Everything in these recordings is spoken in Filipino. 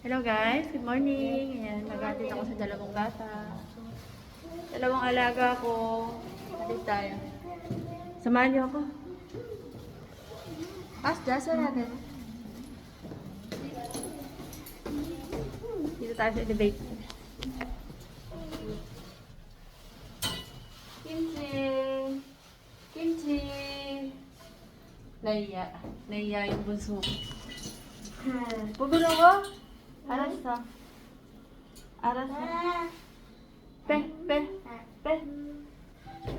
Hello guys, good morning. Ayan, mag-atid ako sa dalawang bata. Dalawang alaga ko. Atid tayo. Samahan niyo ako. Dasa natin. Dito tayo sa debate. Kimchi! Kimchi! Naiya yung bunso. Pugulo ko? Arasa. Pe.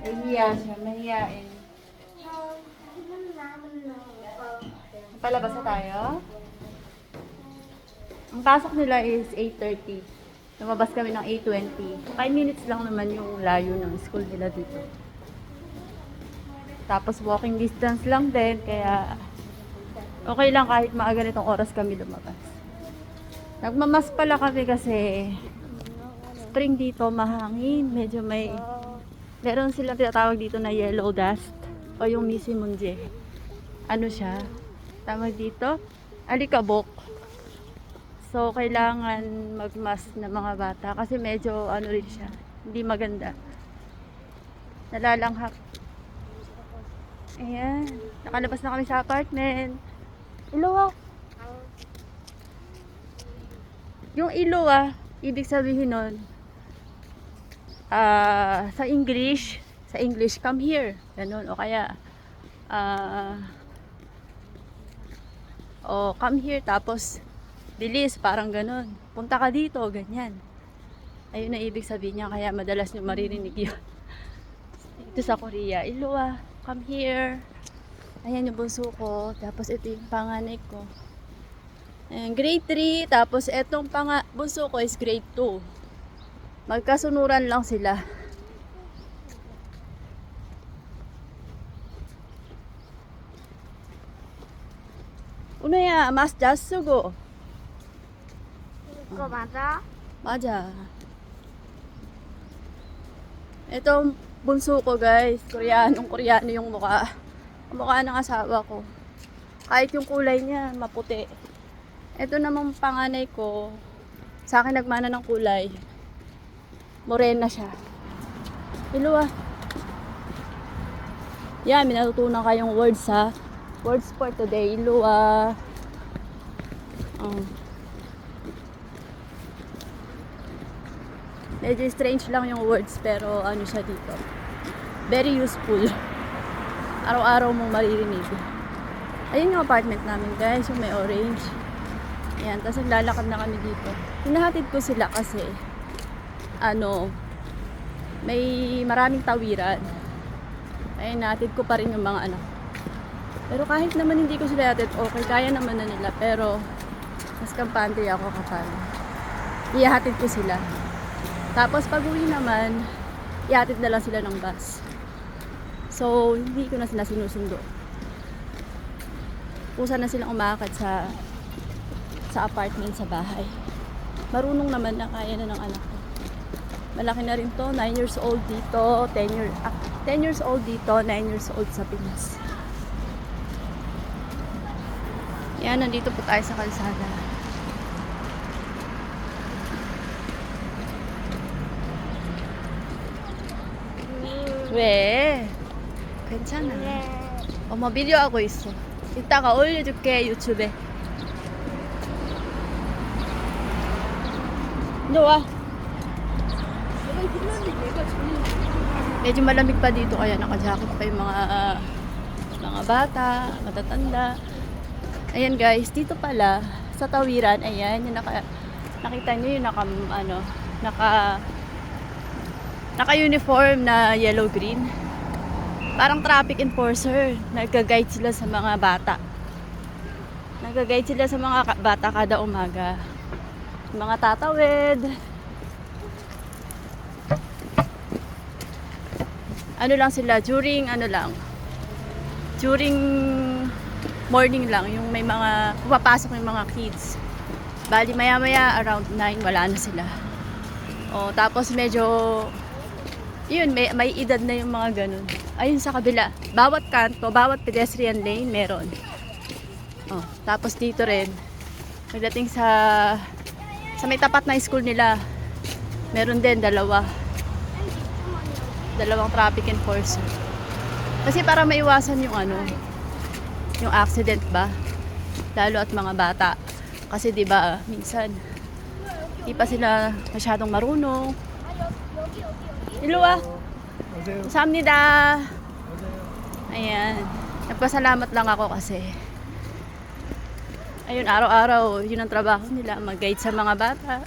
Mahiya siya, mahiyain. Palabas na tayo? Ang pasok nila is 8:30. Lumabas kami ng 8:20. 5 minutes lang naman yung layo ng school nila dito. Tapos walking distance lang din, kaya okay lang kahit maaga nitong oras kami lumabas. Nagmamas pala kami kasi spring dito, mahangin. Medyo meron silang tinatawag dito na yellow dust o yung misimunje. Ano siya? Tawag dito? Alikabok. So, kailangan magmask ng mga bata kasi medyo ano rin siya. Hindi maganda. Nalalanghap. Ayan. Nakalabas na kami sa apartment. Ilaw. Yung ilaw, ibig sabihin nun, sa English, come here. Ganun. O kaya, come here. Tapos, bilis, parang ganun. Punta ka dito, ganyan. Ayun na ibig sabihin niya, kaya madalas nyo maririnig yun. Dito sa Korea, ilaw, come here. Ayan yung bunso ko. Tapos, ito yung panganay ko. Ayan, grade 3, tapos etong bunso ko is grade 2. Magkasunuran lang sila. Ano ya, mas jasugo. Ikaw mata? Maja. Etong bunso ko guys, Koreano yung mukha. Ang mukha ng asawa ko. Kahit yung kulay niya, maputi. Ito namang panganay ko, sa akin nagmana ng kulay. Morena siya. Iluwa. Yan, may natutunan kayong words ha. Words for today. Iluwa. Medyo strange lang yung words, pero ano siya dito. Very useful. Araw-araw mong maririnig. Ayun yung apartment namin guys, yung may orange. Ayan, tapos naglalakad na kami dito. Hinahatid ko sila kasi may maraming tawiran. Ayun, nahatid ko pa rin yung mga anak. Pero kahit naman hindi ko sila hatid, okay, kaya naman na nila. Pero mas kampante ako kapag ihahatid ko sila. Tapos pag uwi naman, ihatid na lang sila ng bus. So, hindi ko na sila sinusundo. Kusa na silang umakad sa apartment sa bahay. Marunong naman na, kaya na ng anak ko. Malaki na rin to, 9 years old dito, 10 years old dito, 9 years old sa Pinas. Yan, nandito po tayo sa kalsada. 왜? 괜찮아. 엄마 비디오 하고 있어. 이따가 올려줄게 유튜브에. 와. Medyo malamig pa dito kaya naka-jacket pa yung mga bata, matatanda. Ayan guys, dito pala sa tawiran, ayan, yung nakita niyo yung naka-uniform na yellow green. Parang traffic enforcer, nagga-guide sila sa mga bata. Nagga-guide sila sa mga bata kada umaga. Mga tatawid. Ano lang sila, during morning lang, yung may mga pupapasok yung mga kids. Bali maya-maya around 9 wala na sila. Tapos medyo yun, may edad na yung mga ganun. Ayun sa kabila, bawat kanto, bawat pedestrian lane meron. Tapos dito rin pagdating sa Sa may tapat na school nila, meron din dalawang traffic enforcer. Kasi para maiwasan yung yung accident ba, lalo at mga bata. Kasi 'di ba, minsan di pa sila masyadong marunong. Iluwa. Samnida. Ayan. Nagpasalamat lang ako kasi ayun, araw-araw yun ang trabaho nila, mag-guide sa mga bata.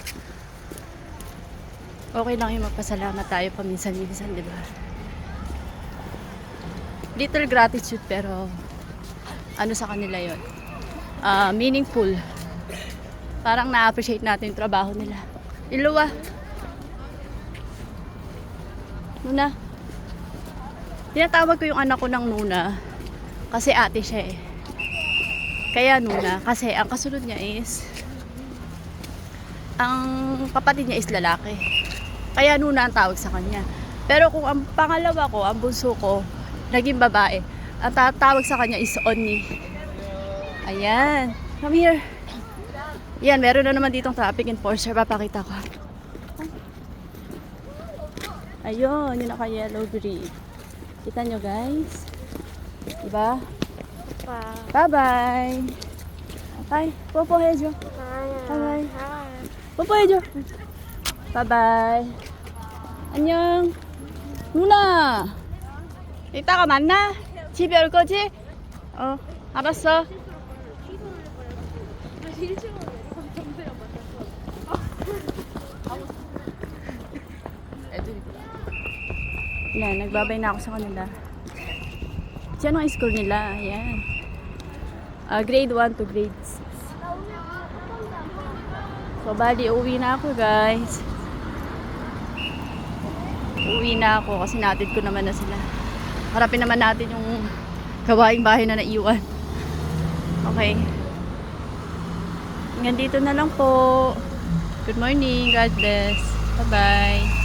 Okay lang yung magpasalamat tayo paminsan-minsan, di ba? Little gratitude, pero sa kanila yon, meaningful. Parang na-appreciate natin yung trabaho nila. Iluwa. Nuna. Tinatawag ko yung anak ko ng Nuna kasi ate siya eh. Kaya Nuna, kasi ang kasunod niya is ang kapatid niya is lalaki. Kaya Nuna ang tawag sa kanya. Pero kung ang pangalawa ko, ang bunso ko, naging babae, ang tawag sa kanya is Onni. Ayan. Come here. Yan, meron na naman ditong traffic enforcer. Papakita ko. Ayun, yung naka-yellow green. Kita nyo guys? Diba? Bye-bye. Bye. Popo hejo. Bye-bye. Popo hejo. Bye-bye. 안녕. 누나. 이따가 만나? 집에 올 거지? 알았어. Yan, nagbabay na ako sa kanila. Diyan ang school nila. Ayan. Grade 1 to grade 6. So, bali, uwi na ako, guys. Uwi na ako kasi natid ko naman na sila. Harapin naman natin yung gawaing bahay na naiwan. Okay. Hanggang dito na lang po. Good morning. God bless. Bye-bye.